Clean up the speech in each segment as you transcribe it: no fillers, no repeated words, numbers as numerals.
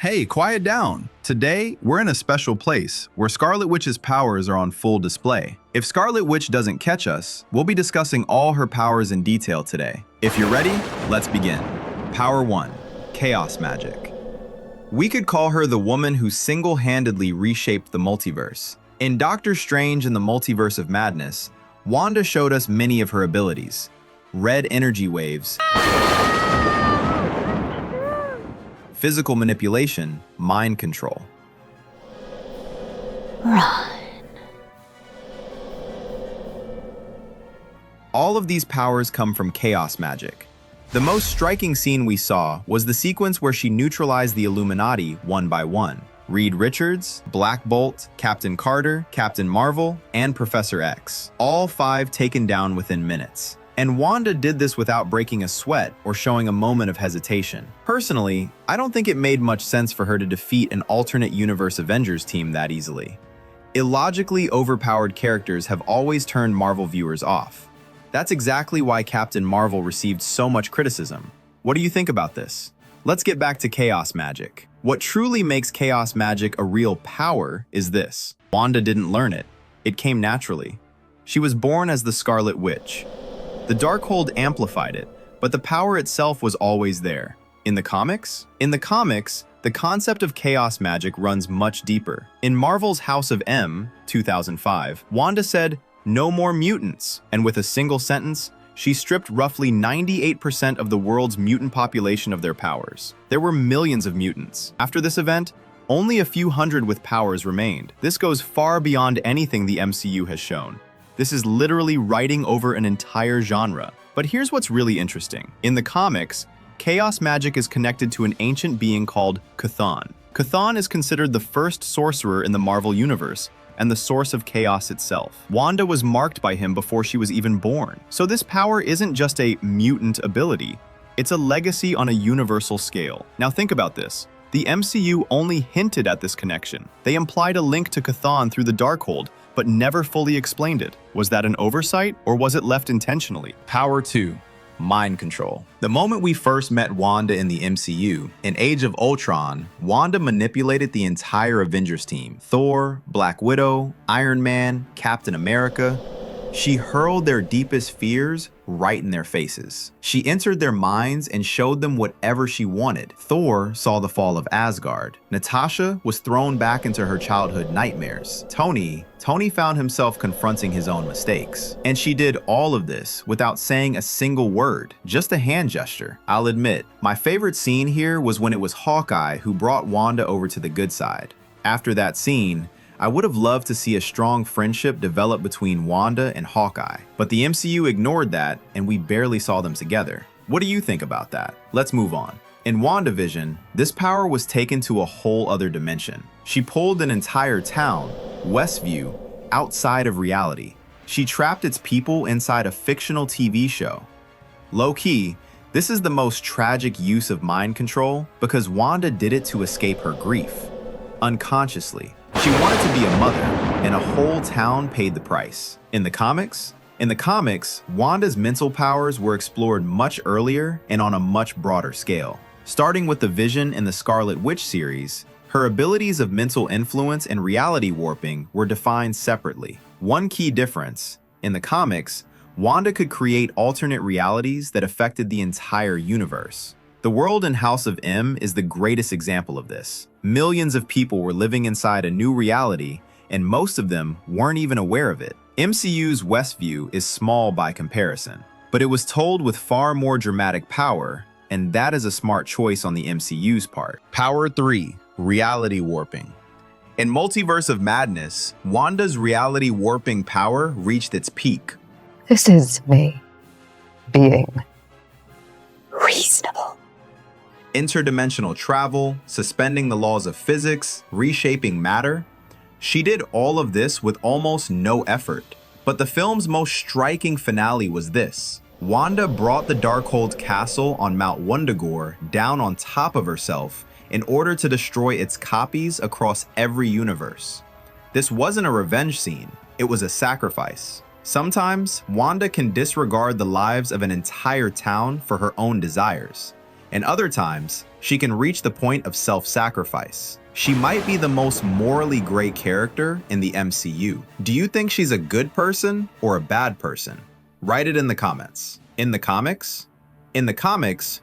Hey, quiet down. Today, we're in a special place where Scarlet Witch's powers are on full display. If Scarlet Witch doesn't catch us, we'll be discussing all her powers in detail today. If you're ready, let's begin. Power 1. Chaos Magic. We could call her the woman who single-handedly reshaped the multiverse. In Doctor Strange and the Multiverse of Madness, Wanda showed us many of her abilities. Red energy waves, physical manipulation, mind control. Run. All of these powers come from chaos magic. The most striking scene we saw was the sequence where she neutralized the Illuminati one by one. Reed Richards, Black Bolt, Captain Carter, Captain Marvel, and Professor X. All 5 taken down within minutes. And Wanda did this without breaking a sweat or showing a moment of hesitation. Personally, I don't think it made much sense for her to defeat an alternate universe Avengers team that easily. Illogically overpowered characters have always turned Marvel viewers off. That's exactly why Captain Marvel received so much criticism. What do you think about this? Let's get back to chaos magic. What truly makes chaos magic a real power is this. Wanda didn't learn it. It came naturally. She was born as the Scarlet Witch. The Darkhold amplified it, but the power itself was always there. In the comics? In the comics, the concept of chaos magic runs much deeper. In Marvel's House of M, 2005, Wanda said, "No more mutants," and with a single sentence, she stripped roughly 98% of the world's mutant population of their powers. There were millions of mutants. After this event, only a few hundred with powers remained. This goes far beyond anything the MCU has shown. This is literally writing over an entire genre. But here's what's really interesting. In the comics, chaos magic is connected to an ancient being called Chthon. Chthon is considered the first sorcerer in the Marvel Universe and the source of chaos itself. Wanda was marked by him before she was even born. So this power isn't just a mutant ability, it's a legacy on a universal scale. Now think about this. The MCU only hinted at this connection. They implied a link to Chthon through the Darkhold, but never fully explained it. Was that an oversight, or was it left intentionally? Power 2. Mind control. The moment we first met Wanda in the MCU, in Age of Ultron, Wanda manipulated the entire Avengers team. Thor, Black Widow, Iron Man, Captain America. She hurled their deepest fears right in their faces. She entered their minds and showed them whatever she wanted. Thor saw the fall of Asgard. Natasha was thrown back into her childhood nightmares. Tony found himself confronting his own mistakes. And she did all of this without saying a single word, just a hand gesture. I'll admit, my favorite scene here was when it was Hawkeye who brought Wanda over to the good side. After that scene, I would have loved to see a strong friendship develop between Wanda and Hawkeye, but the MCU ignored that and we barely saw them together. What do you think about that? Let's move on. In WandaVision, this power was taken to a whole other dimension. She pulled an entire town, Westview, outside of reality. She trapped its people inside a fictional TV show. Low-key, this is the most tragic use of mind control because Wanda did it to escape her grief. Unconsciously. She wanted to be a mother, and a whole town paid the price. In the comics, Wanda's mental powers were explored much earlier and on a much broader scale. Starting with the Vision in the Scarlet Witch series, her abilities of mental influence and reality warping were defined separately. One key difference, in the comics, Wanda could create alternate realities that affected the entire universe. The world in House of M is the greatest example of this. Millions of people were living inside a new reality, and most of them weren't even aware of it. MCU's Westview is small by comparison, but it was told with far more dramatic power, and that is a smart choice on the MCU's part. Power 3. Reality warping. In Multiverse of Madness, Wanda's reality warping power reached its peak. This is me being reasonable. Interdimensional travel, suspending the laws of physics, reshaping matter. She did all of this with almost no effort. But the film's most striking finale was this. Wanda brought the Darkhold castle on Mount Wundagore down on top of herself in order to destroy its copies across every universe. This wasn't a revenge scene, it was a sacrifice. Sometimes, Wanda can disregard the lives of an entire town for her own desires. And other times, She can reach the point of self-sacrifice. She might be the most morally gray character in the MCU. Do you think she's a good person or a bad person? Write it in the comments. In the comics,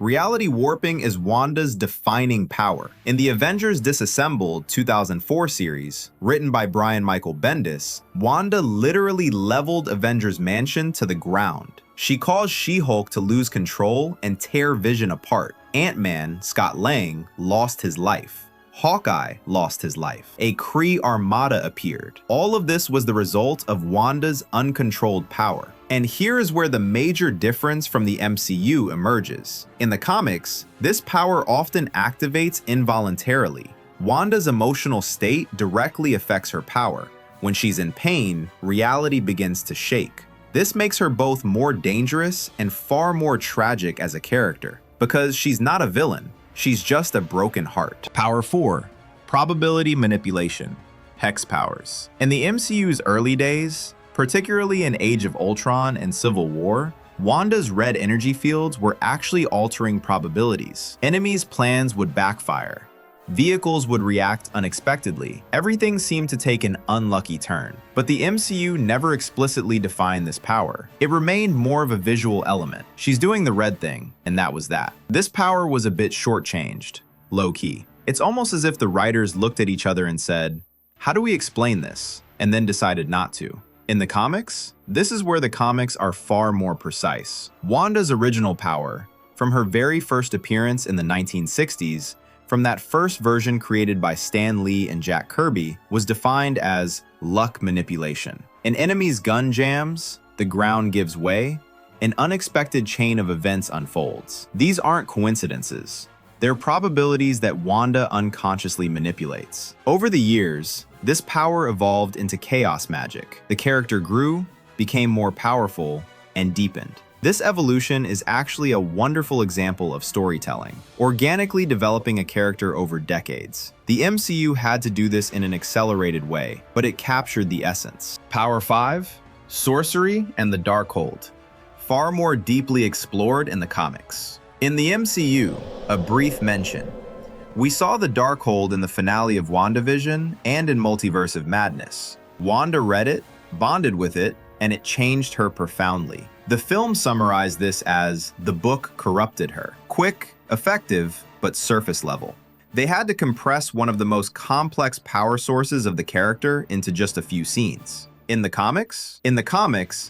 reality warping is Wanda's defining power. In the Avengers Disassembled 2004 series, written by Brian Michael Bendis, Wanda literally leveled Avengers Mansion to the ground. She caused She-Hulk to lose control and tear Vision apart. Ant-Man, Scott Lang, lost his life. Hawkeye lost his life. A Kree armada appeared. All of this was the result of Wanda's uncontrolled power. And here is where the major difference from the MCU emerges. In the comics, this power often activates involuntarily. Wanda's emotional state directly affects her power. When she's in pain, reality begins to shake. This makes her both more dangerous and far more tragic as a character, because she's not a villain. She's just a broken heart. Power 4. Probability manipulation. Hex powers. In the MCU's early days, particularly in Age of Ultron and Civil War, Wanda's red energy fields were actually altering probabilities. Enemies' plans would backfire. Vehicles would react unexpectedly. Everything seemed to take an unlucky turn. But the MCU never explicitly defined this power. It remained more of a visual element. She's doing the red thing, and that was that. This power was a bit shortchanged, low-key. It's almost as if the writers looked at each other and said, "How do we explain this?" and then decided not to. In the comics, this is where the comics are far more precise. Wanda's original power, from her very first appearance in the 1960s, from that first version created by Stan Lee and Jack Kirby, was defined as luck manipulation. An enemy's gun jams, the ground gives way, an unexpected chain of events unfolds. These aren't coincidences. They're probabilities that Wanda unconsciously manipulates. Over the years, this power evolved into chaos magic. The character grew, became more powerful, and deepened. This evolution is actually a wonderful example of storytelling, organically developing a character over decades. The MCU had to do this in an accelerated way, but it captured the essence. Power 5, Sorcery and the Darkhold. Far more deeply explored in the comics. In the MCU, a brief mention. We saw the Darkhold in the finale of WandaVision and in Multiverse of Madness. Wanda read it, bonded with it, and it changed her profoundly. The film summarized this as the book corrupted her. Quick, effective, but surface level. They had to compress one of the most complex power sources of the character into just a few scenes. In the comics,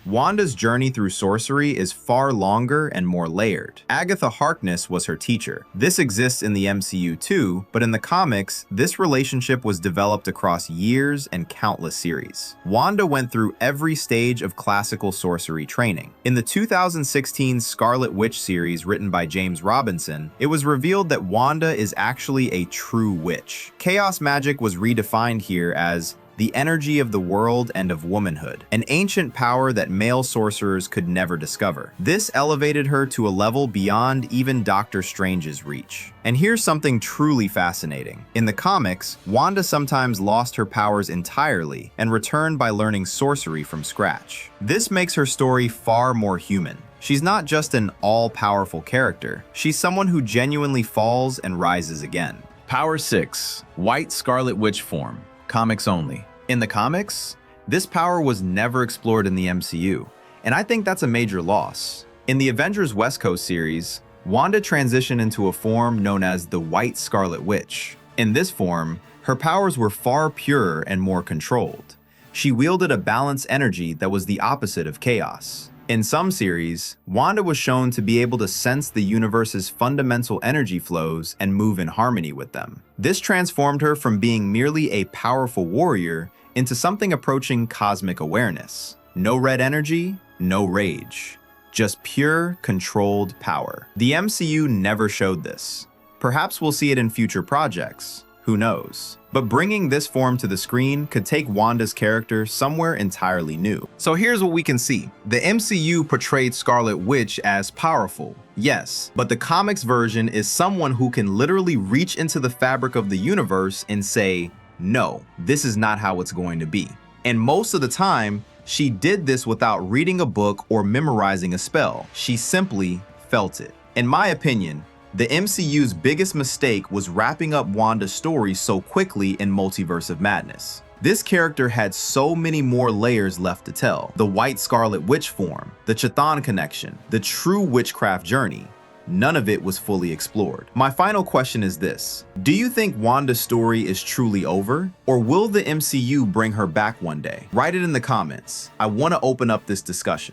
Wanda's journey through sorcery is far longer and more layered. Agatha Harkness was her teacher. This exists in the MCU too, but in the comics, this relationship was developed across years and countless series. Wanda went through every stage of classical sorcery training. In the 2016 Scarlet Witch series written by James Robinson, it was revealed that Wanda is actually a true witch. Chaos magic was redefined here as the energy of the world and of womanhood, an ancient power that male sorcerers could never discover. This elevated her to a level beyond even Doctor Strange's reach. And here's something truly fascinating. In the comics, Wanda sometimes lost her powers entirely and returned by learning sorcery from scratch. This makes her story far more human. She's not just an all-powerful character, she's someone who genuinely falls and rises again. Power 6, White Scarlet Witch form. Comics only. In the comics, this power was never explored in the MCU, and I think that's a major loss. In the Avengers West Coast series, Wanda transitioned into a form known as the White Scarlet Witch. In this form, her powers were far purer and more controlled. She wielded a balanced energy that was the opposite of chaos. In some series, Wanda was shown to be able to sense the universe's fundamental energy flows and move in harmony with them. This transformed her from being merely a powerful warrior into something approaching cosmic awareness. No red energy, no rage. Just pure, controlled power. The MCU never showed this. Perhaps we'll see it in future projects. Who knows? But bringing this form to the screen could take Wanda's character somewhere entirely new. So here's what we can see. The MCU portrayed Scarlet Witch as powerful, yes, but the comics version is someone who can literally reach into the fabric of the universe and say, no, this is not how it's going to be. And most of the time, she did this without reading a book or memorizing a spell. She simply felt it. In my opinion, The MCU's biggest mistake was wrapping up Wanda's story so quickly in Multiverse of Madness. This character had so many more layers left to tell. The White Scarlet Witch form, the Chthon connection, the true witchcraft journey. None of it was fully explored. My final question is this: do you think Wanda's story is truly over? Or will the MCU bring her back one day? Write it in the comments. I want to open up this discussion.